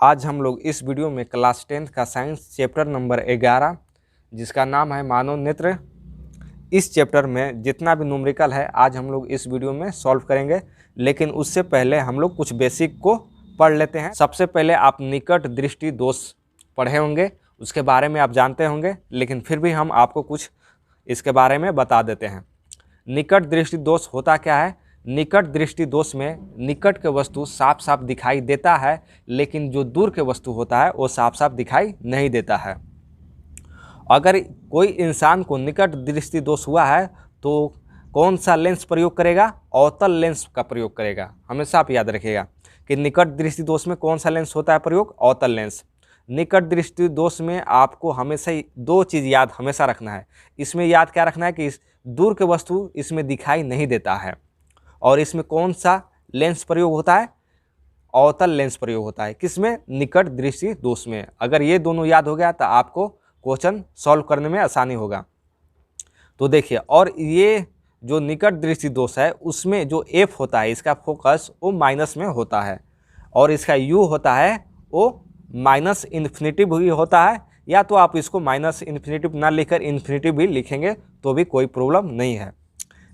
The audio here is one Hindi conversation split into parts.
आज हम लोग इस वीडियो में क्लास 10th का साइंस चैप्टर नंबर 11 जिसका नाम है मानव नेत्र। इस चैप्टर में जितना भी न्यूमेरिकल है आज हम लोग इस वीडियो में सॉल्व करेंगे, लेकिन उससे पहले हम लोग कुछ बेसिक को पढ़ लेते हैं। सबसे पहले आप निकट दृष्टि दोष पढ़े होंगे, उसके बारे में आप जानते होंगे, लेकिन फिर भी हम आपको कुछ इसके बारे में बता देते हैं। निकट दृष्टि दोष होता क्या है? निकट दृष्टि दोष में निकट के वस्तु साफ साफ दिखाई देता है, लेकिन जो दूर के वस्तु होता है वो साफ साफ दिखाई नहीं देता है। अगर कोई इंसान को निकट दृष्टि दोष हुआ है तो कौन सा लेंस प्रयोग करेगा? अवतल लेंस का प्रयोग करेगा। हमेशा आप याद रखिएगा कि निकट दृष्टि दोष में कौन सा लेंस होता है प्रयोग? अवतल लेंस। निकट दृष्टि दोष में आपको हमेशा ही दो चीज़ याद हमेशा रखना है। इसमें याद क्या रखना है कि दूर के वस्तु इसमें दिखाई नहीं देता है। और इसमें कौन सा लेंस प्रयोग होता है? अवतल लेंस प्रयोग होता है। किसमें? निकट दृष्टि दोष में। अगर ये दोनों याद हो गया तो आपको क्वेश्चन सॉल्व करने में आसानी होगा। तो देखिए, और ये जो निकट दृष्टि दोष है उसमें जो एफ होता है, इसका फोकस वो माइनस में होता है, और इसका यू होता है वो माइनस इन्फिनिटिव ही होता है। या तो आप इसको माइनस इन्फिनिटिव ना लिखकर इन्फिनिटिव भी लिखेंगे तो भी कोई प्रॉब्लम नहीं है,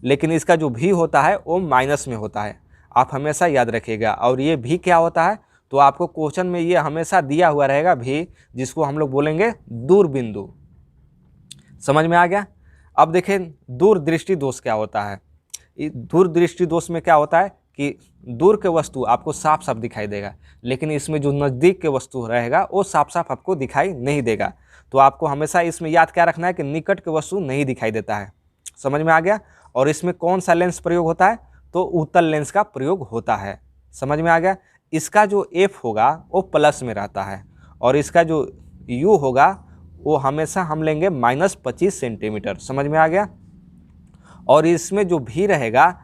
लेकिन इसका जो भी होता है वो माइनस में होता है। आप हमेशा याद रखिएगा। और ये भी क्या होता है तो आपको क्वेश्चन में ये हमेशा दिया हुआ रहेगा भी, जिसको हम लोग बोलेंगे दूर बिंदु। समझ में आ गया? अब देखें दूर दृष्टि दोष क्या होता है। दूर दृष्टि दोष में क्या होता है कि दूर के वस्तु आपको साफ साफ दिखाई देगा, लेकिन इसमें जो नज़दीक के वस्तु रहेगा वो साफ साफ आपको दिखाई नहीं देगा। तो आपको हमेशा इसमें याद क्या रखना है कि निकट के वस्तु नहीं दिखाई देता है। समझ में आ गया? और इसमें कौन सा लेंस प्रयोग होता है? तो उत्तल लेंस का प्रयोग होता है। समझ में आ गया? इसका जो एफ होगा वो प्लस में रहता है, और इसका जो यू होगा वो हमेशा हम लेंगे -25 सेंटीमीटर। समझ में आ गया? और इसमें जो भी रहेगा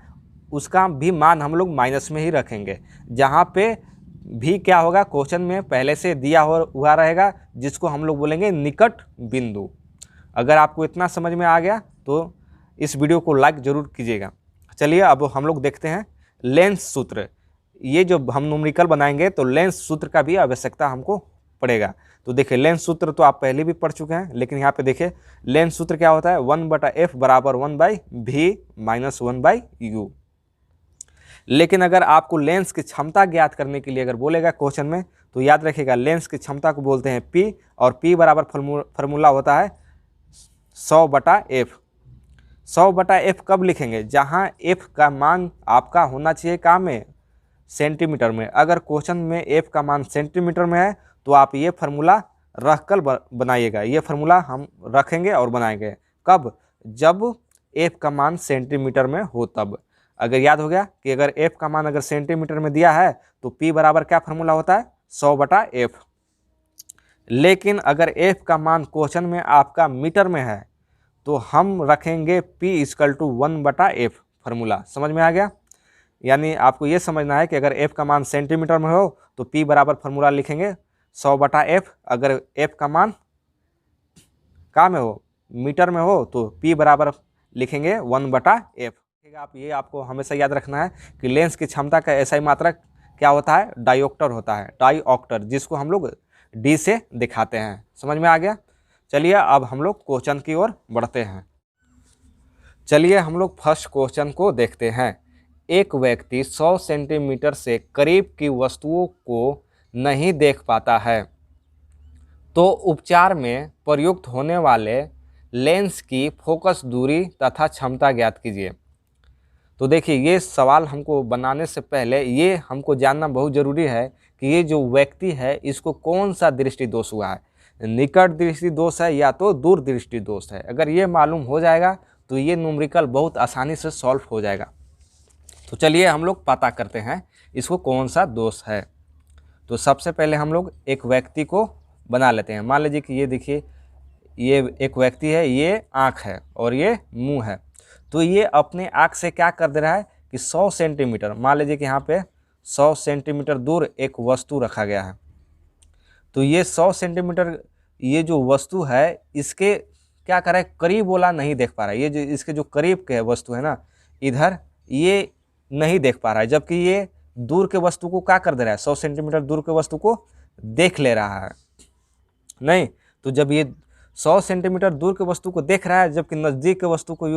उसका भी मान हम लोग माइनस में ही रखेंगे। जहाँ पे भी क्या होगा क्वेश्चन में पहले से दिया हुआ रहेगा, जिसको हम लोग बोलेंगे निकट बिंदु। अगर आपको इतना समझ में आ गया तो इस वीडियो को लाइक ज़रूर कीजिएगा। चलिए अब हम लोग देखते हैं लेंस सूत्र। ये जो हम न्यूमेरिकल बनाएंगे तो लेंस सूत्र का भी आवश्यकता हमको पड़ेगा। तो देखिए लेंस सूत्र तो आप पहले भी पढ़ चुके हैं, लेकिन यहाँ पे देखिए लेंस सूत्र क्या होता है? 1/f बराबर 1/v माइनस 1/u। लेकिन अगर आपको लेंस की क्षमता ज्ञात करने के लिए अगर बोलेगा क्वेश्चन में तो याद रखिएगा लेंस की क्षमता को बोलते हैं p, और p बराबर फार्मूला होता है 100/f। 100/f कब लिखेंगे? जहाँ f का मान आपका होना चाहिए कहाँ में? सेंटीमीटर में। अगर क्वेश्चन में f का मान सेंटीमीटर में है तो आप ये फार्मूला रख कर बनाइएगा। ये फार्मूला हम रखेंगे और बनाएंगे कब? जब f का मान सेंटीमीटर में हो तब। अगर याद हो गया कि अगर f का मान अगर सेंटीमीटर में दिया है तो p बराबर क्या फार्मूला होता है? 100/f। लेकिन अगर f का मान क्वेश्चन में आपका मीटर में है तो हम रखेंगे p = 1/f फार्मूला। समझ में आ गया? यानी आपको ये समझना है कि अगर f का मान सेंटीमीटर में हो तो p बराबर फार्मूला लिखेंगे 100/f। अगर f का मान कहाँ में हो? मीटर में हो तो p बराबर लिखेंगे 1/f। आप ये आपको हमेशा याद रखना है कि लेंस की क्षमता का ऐसा ही मात्रक क्या होता है? डायोप्टर होता है, डायोप्टर, जिसको हम लोग d से दिखाते हैं। समझ में आ गया? चलिए अब हम लोग क्वेश्चन की ओर बढ़ते हैं। चलिए हम लोग फर्स्ट क्वेश्चन को देखते हैं। एक व्यक्ति 100 सेंटीमीटर से करीब की वस्तुओं को नहीं देख पाता है, तो उपचार में प्रयुक्त होने वाले लेंस की फोकस दूरी तथा क्षमता ज्ञात कीजिए। तो देखिए ये सवाल हमको बनाने से पहले ये हमको जानना बहुत ज़रूरी है कि ये जो व्यक्ति है इसको कौन सा दृष्टि दोष हुआ है, निकट दृष्टि दोष है या तो दूर दृष्टि दोष है। अगर ये मालूम हो जाएगा तो ये न्यूमेरिकल बहुत आसानी से सॉल्व हो जाएगा। तो चलिए हम लोग पता करते हैं इसको कौन सा दोष है। तो सबसे पहले हम लोग एक व्यक्ति को बना लेते हैं। मान लीजिए कि ये देखिए ये एक व्यक्ति है, ये आँख है और ये मुँह है। तो ये अपने आँख से क्या कर दे रहा है कि 100 सेंटीमीटर, मान लीजिए कि यहाँ पे 100 सेंटीमीटर दूर एक वस्तु रखा गया है। तो ये 100 सेंटीमीटर ये जो वस्तु है इसके क्या कर रहा है? करीब वाला नहीं देख पा रहा है। ये जो इसके जो करीब के वस्तु है ना, इधर ये नहीं देख पा रहा है, जबकि ये दूर के वस्तु को क्या कर दे रहा है? 100 सेंटीमीटर दूर के वस्तु को देख ले रहा है, नहीं तो जब ये 100 सेंटीमीटर दूर के वस्तु को देख रहा है जबकि नज़दीक के वस्तु को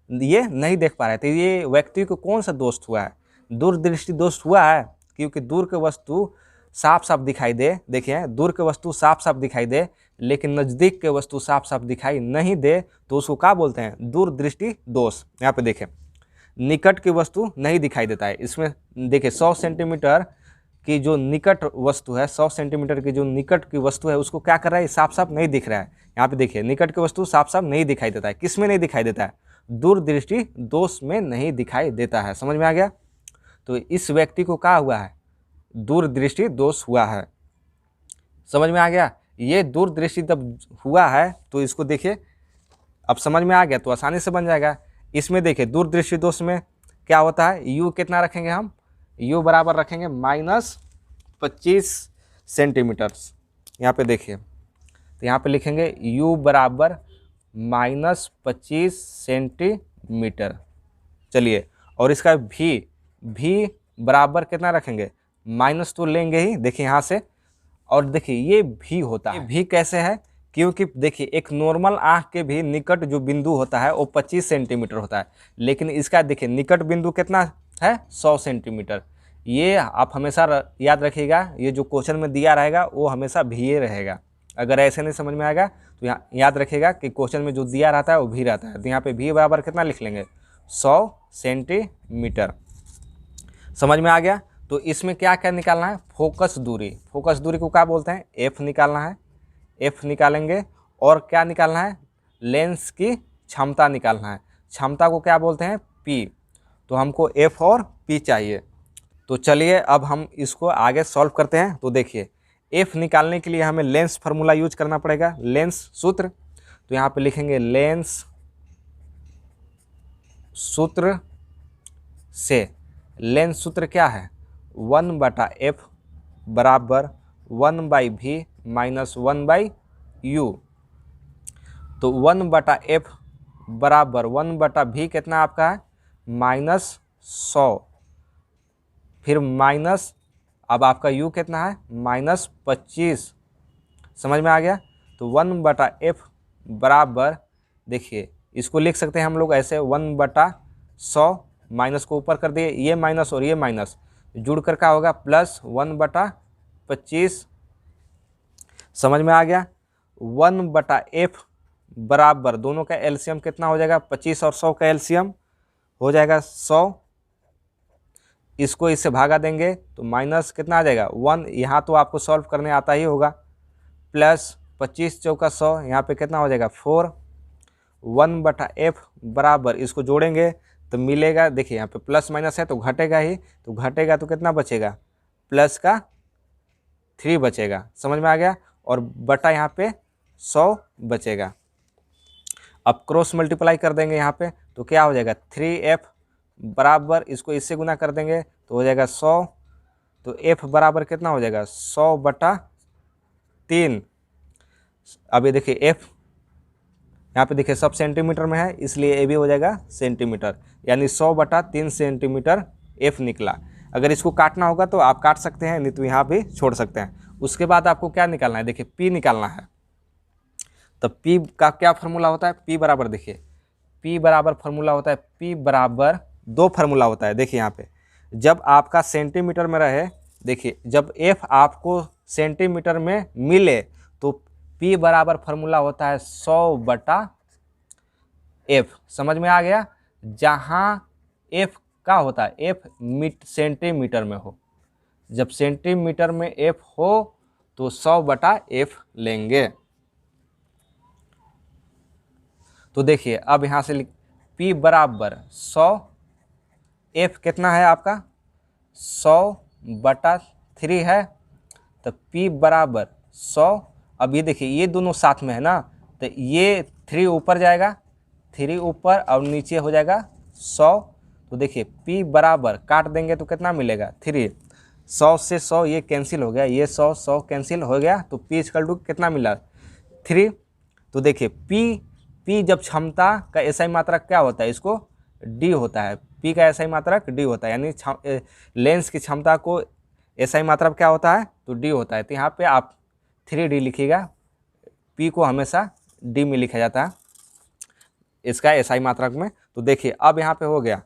ये नहीं देख पा रहा है, तो ये व्यक्ति को कौन सा दोष हुआ है? दूरदृष्टि दोष हुआ है, क्योंकि दूर के वस्तु साफ साफ दिखाई दे, देखिए दूर के वस्तु साफ साफ दिखाई दे लेकिन नज़दीक के वस्तु साफ साफ दिखाई नहीं दे तो उसको क्या बोलते हैं? दूरदृष्टि दोष। यहाँ पे देखें निकट की वस्तु नहीं दिखाई देता है, इसमें देखिए 100 सेंटीमीटर की जो निकट वस्तु है, 100 सेंटीमीटर की जो निकट की वस्तु है उसको क्या कर रहा है? साफ साफ नहीं दिख रहा है। यहाँ पे देखिए निकट की वस्तु साफ साफ नहीं दिखाई देता है, किस में नहीं दिखाई देता है? दूरदृष्टि दोष में नहीं दिखाई देता है। समझ में आ गया? तो इस व्यक्ति को क्या हुआ है? दूरदृष्टि दोष हुआ है। समझ में आ गया? ये दूरदृष्टि जब हुआ है तो इसको देखिए, अब समझ में आ गया तो आसानी से बन जाएगा। इसमें देखिए दूरदृष्टि दोष में क्या होता है? यू कितना रखेंगे हम? यू बराबर रखेंगे -25 सेंटीमीटर्स। यहाँ पे देखिए, तो यहाँ पे लिखेंगे यू बराबर -25 सेंटीमीटर। चलिए, और इसका भी बराबर कितना रखेंगे? माइनस तो लेंगे ही, देखिए यहाँ से, और देखिए ये भी होता है। भी कैसे है? क्योंकि देखिए एक नॉर्मल आँख के भी निकट जो बिंदु होता है वो 25 सेंटीमीटर होता है, लेकिन इसका देखिए निकट बिंदु कितना है? 100 सेंटीमीटर। ये आप हमेशा याद रखिएगा, ये जो क्वेश्चन में दिया रहेगा वो हमेशा भी रहेगा। अगर ऐसे नहीं समझ में आएगा तो यहाँ याद रखिएगा कि क्वेश्चन में जो दिया रहता है वो भी रहता है। तो यहाँ पे भी बराबर कितना लिख लेंगे? 100 सेंटीमीटर। समझ में आ गया? तो इसमें क्या क्या निकालना है? फोकस दूरी। फोकस दूरी को क्या बोलते हैं? एफ निकालना है, एफ निकालेंगे। और क्या निकालना है? लेंस की क्षमता निकालना है। क्षमता को क्या बोलते हैं? पी। तो हमको एफ और पी चाहिए। तो चलिए अब हम इसको आगे सॉल्व करते हैं। तो देखिए एफ निकालने के लिए हमें लेंस फार्मूला यूज करना पड़ेगा, लेंस सूत्र। तो यहाँ पे लिखेंगे लेंस सूत्र से, लेंस सूत्र क्या है? 1/f बराबर 1/v माइनस 1/u। तो 1/f बराबर 1/v कितना आपका है? -100। फिर माइनस, अब आपका u कितना है? -25। समझ में आ गया? तो 1/f बराबर, देखिए इसको लिख सकते हैं हम लोग ऐसे, 1/100, माइनस को ऊपर कर दिए, ये माइनस और ये माइनस जुड़ कर क्या होगा? +1/25। समझ में आ गया? 1/f बराबर दोनों का एलसीएम कितना हो जाएगा? 25 और 100 का एलसीएम हो जाएगा 100। इसको इससे भागा देंगे तो माइनस कितना आ जाएगा? 1। यहाँ तो आपको सॉल्व करने आता ही होगा। प्लस 25 चौका 100, यहाँ पे कितना हो जाएगा? 4। 1/f बराबर, इसको जोड़ेंगे तो मिलेगा, देखिए यहाँ पे प्लस माइनस है तो घटेगा ही, तो घटेगा तो कितना बचेगा? प्लस का 3 बचेगा। समझ में आ गया? और बटा यहाँ पे 100 बचेगा। अब क्रॉस मल्टीप्लाई कर देंगे यहाँ पे तो क्या हो जाएगा? 3f बराबर, इसको इससे गुना कर देंगे तो हो जाएगा 100। तो f बराबर कितना हो जाएगा? 100/3। अब ये देखिए f यहाँ पे देखिए सब सेंटीमीटर में है, इसलिए ये भी हो जाएगा सेंटीमीटर, यानी 100/3 सेंटीमीटर f निकला। अगर इसको काटना होगा तो आप काट सकते हैं, नहीं तो यहाँ भी छोड़ सकते हैं। उसके बाद आपको क्या निकालना है? देखिए p निकालना है। तो p का क्या फार्मूला होता है? p बराबर, देखिए p बराबर फार्मूला होता है, p बराबर 2 फार्मूला होता है। देखिए यहाँ पे जब आपका सेंटीमीटर में रहे, देखिए जब f आपको सेंटीमीटर में मिले तो p बराबर फार्मूला होता है 100/f। समझ में आ गया? जहाँ f का होता है, f सेंटीमीटर में हो, जब सेंटीमीटर में f हो तो 100/f लेंगे। तो देखिए अब यहाँ से p बराबर 100, f कितना है आपका? 100/3 है, तो p बराबर 100। अब ये देखिए ये दोनों साथ में है ना, तो ये 3 ऊपर जाएगा, 3 ऊपर और नीचे हो जाएगा 100। तो देखिए p बराबर काट देंगे तो कितना मिलेगा? 3। 100 से 100 ये कैंसिल हो गया, ये 100 कैंसिल हो गया, तो p = कितना मिला? 3। तो देखिए p जब क्षमता का एसआई मात्रक क्या होता है? इसको d होता है। p का एसआई मात्रक d होता है, यानी लेंस की क्षमता को SI मात्रक क्या होता है, तो D होता है। तो यहाँ पे आप 3D लिखिएगा, P को हमेशा D में लिखा जाता है इसका SI मात्रक में। तो देखिए अब यहाँ पे हो गया,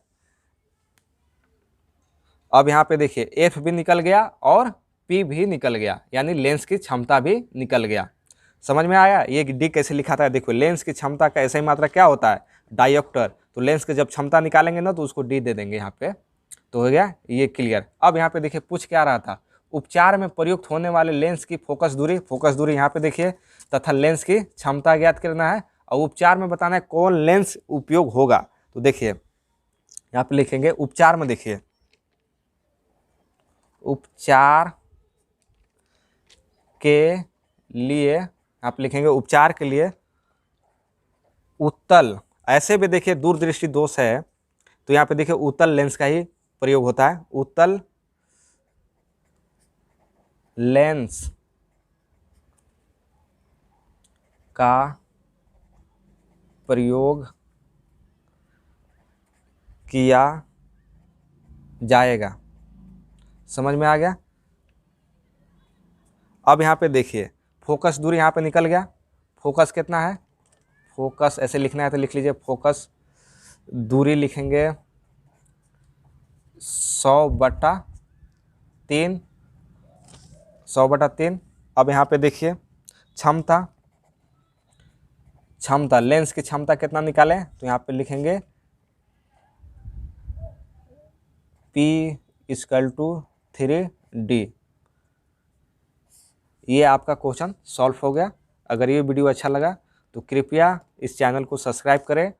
अब यहाँ पे देखिए F भी निकल गया और P भी निकल गया, यानी लेंस की क्षमता भी निकल गया। समझ में आया ये D कैसे लिखा था? देखो लेंस की क्षमता का SI मात्रक क्या होता है, डायोप्टर। तो लेंस की जब क्षमता निकालेंगे ना तो उसको D दे देंगे यहाँ पे। तो हो गया ये क्लियर। अब यहाँ पे देखिए पूछ क्या रहा था, उपचार में प्रयुक्त होने वाले लेंस की फोकस दूरी यहाँ पे देखिए, तथा लेंस की क्षमता ज्ञात करना है और उपचार में बताना है कौन लेंस उपयोग होगा। तो देखिए यहाँ पे लिखेंगे उपचार में, देखिए उपचार के लिए आप लिखेंगे उपचार के लिए उत्तल, ऐसे भी देखिए दूरदृष्टि दोष है तो यहाँ पे देखिए उत्तल लेंस का ही प्रयोग होता है। उत्तल लेंस का प्रयोग किया जाएगा। समझ में आ गया? अब यहाँ पे देखिए फोकस दूरी यहाँ पे निकल गया, फोकस कितना है, फोकस ऐसे लिखना है तो लिख लीजिए, फोकस दूरी लिखेंगे 100/3, 100/3। अब यहाँ पे देखिए क्षमता लेंस की क्षमता कितना निकालें, तो यहाँ पे लिखेंगे P = 3D। ये आपका क्वेश्चन सॉल्व हो गया। अगर ये वीडियो अच्छा लगा तो कृपया इस चैनल को सब्सक्राइब करें